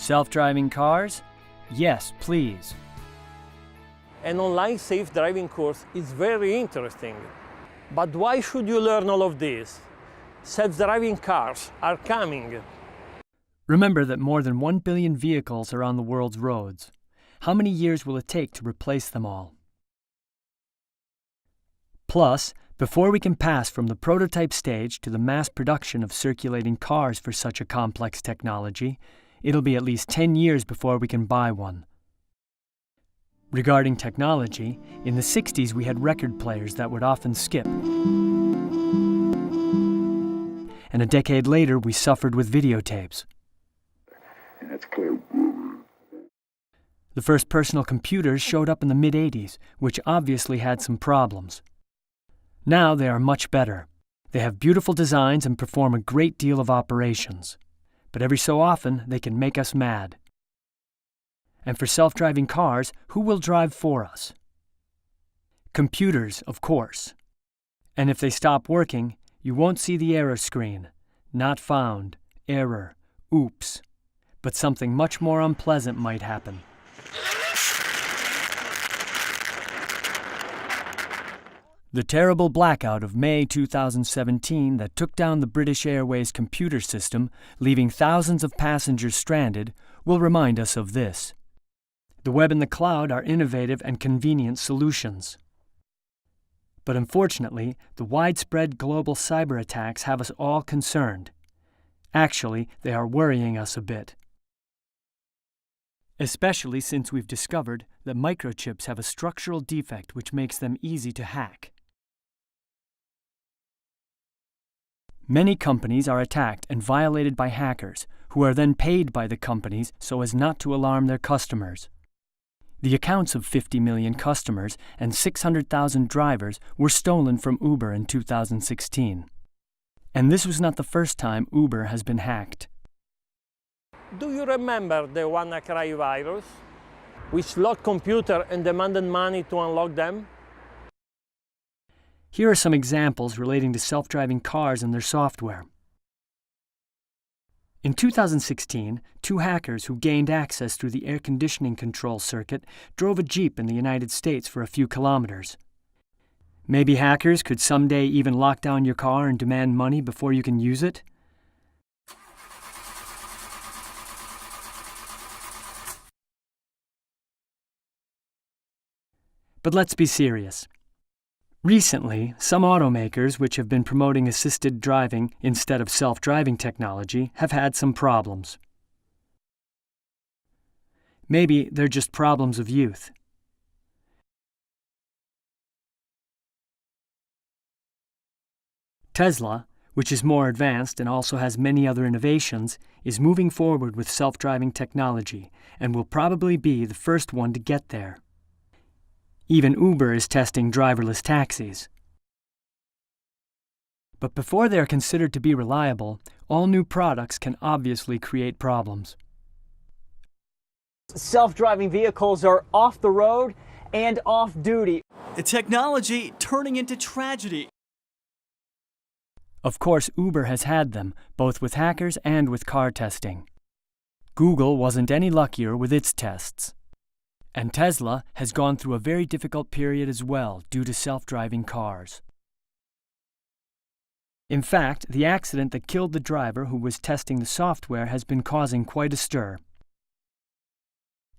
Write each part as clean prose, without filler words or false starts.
Self-driving cars? Yes, please. An online safe driving course is very interesting. But why should you learn all of this? Self-driving cars are coming. Remember that more than 1 billion vehicles are on the world's roads. How many years will it take to replace them all? Plus, before we can pass from the prototype stage to the mass production of circulating cars for such a complex technology, it'll be at least 10 years before we can buy one. Regarding technology, in the 60s we had record players that would often skip. And a decade later we suffered with videotapes. That's clear. The first personal computers showed up in the mid-80s, which obviously had some problems. Now they are much better. They have beautiful designs and perform a great deal of operations. But every so often they can make us mad. And for self-driving cars, who will drive for us? Computers, of course. And if they stop working, you won't see the error screen. Not found, error, oops. But something much more unpleasant might happen. The terrible blackout of May 2017 that took down the British Airways computer system, leaving thousands of passengers stranded, will remind us of this. The web and the cloud are innovative and convenient solutions. But unfortunately, the widespread global cyber attacks have us all concerned. Actually, they are worrying us a bit. Especially since we've discovered that microchips have a structural defect which makes them easy to hack. Many companies are attacked and violated by hackers, who are then paid by the companies so as not to alarm their customers. The accounts of 50 million customers and 600,000 drivers were stolen from Uber in 2016. And this was not the first time Uber has been hacked. Do you remember the WannaCry virus, which locked computers and demanded money to unlock them? Here are some examples relating to self-driving cars and their software. In 2016, two hackers who gained access through the air conditioning control circuit drove a Jeep in the United States for a few kilometers. Maybe hackers could someday even lock down your car and demand money before you can use it? But let's be serious. Recently, some automakers which have been promoting assisted driving instead of self-driving technology have had some problems. Maybe they're just problems of youth. Tesla, which is more advanced and also has many other innovations, is moving forward with self-driving technology and will probably be the first one to get there. Even Uber is testing driverless taxis. But before they are considered to be reliable, all new products can obviously create problems. Self-driving vehicles are off the road and off duty. The technology turning into tragedy. Of course, Uber has had them, both with hackers and with car testing. Google wasn't any luckier with its tests. And Tesla has gone through a very difficult period as well due to self-driving cars. In fact, the accident that killed the driver who was testing the software has been causing quite a stir.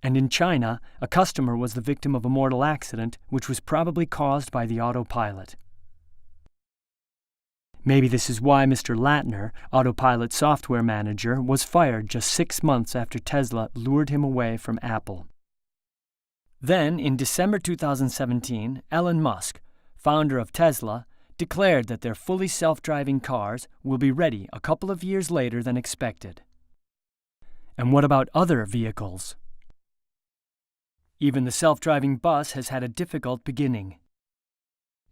And in China, a customer was the victim of a mortal accident which was probably caused by the autopilot. Maybe this is why Mr. Latner, autopilot software manager, was fired just 6 months after Tesla lured him away from Apple. Then, in December 2017, Elon Musk, founder of Tesla, declared that their fully self-driving cars will be ready a couple of years later than expected. And what about other vehicles? Even the self-driving bus has had a difficult beginning.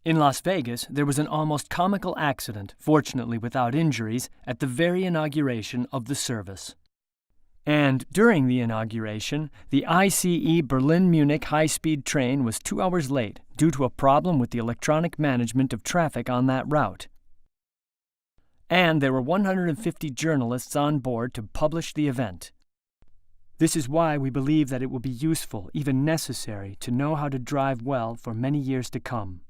In Las Vegas, there was an almost comical accident, fortunately without injuries, at the very inauguration of the service. And during the inauguration, the ICE Berlin-Munich high-speed train was 2 hours late due to a problem with the electronic management of traffic on that route. And there were 150 journalists on board to publish the event. This is why we believe that it will be useful, even necessary, to know how to drive well for many years to come.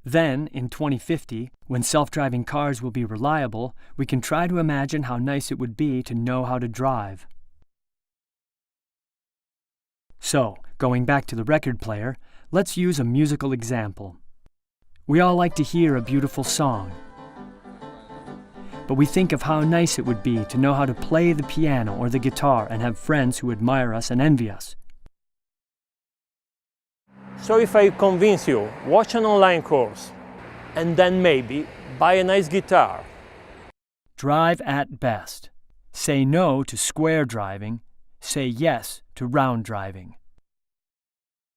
Then, in 2050, when self-driving cars will be reliable, we can try to imagine how nice it would be to know how to drive. So, going back to the record player, let's use a musical example. We all like to hear a beautiful song, but we think of how nice it would be to know how to play the piano or the guitar and have friends who admire us and envy us. So if I convince you, watch an online course, and then maybe buy a nice guitar. Drive at best. Say no to square driving. Say yes to round driving.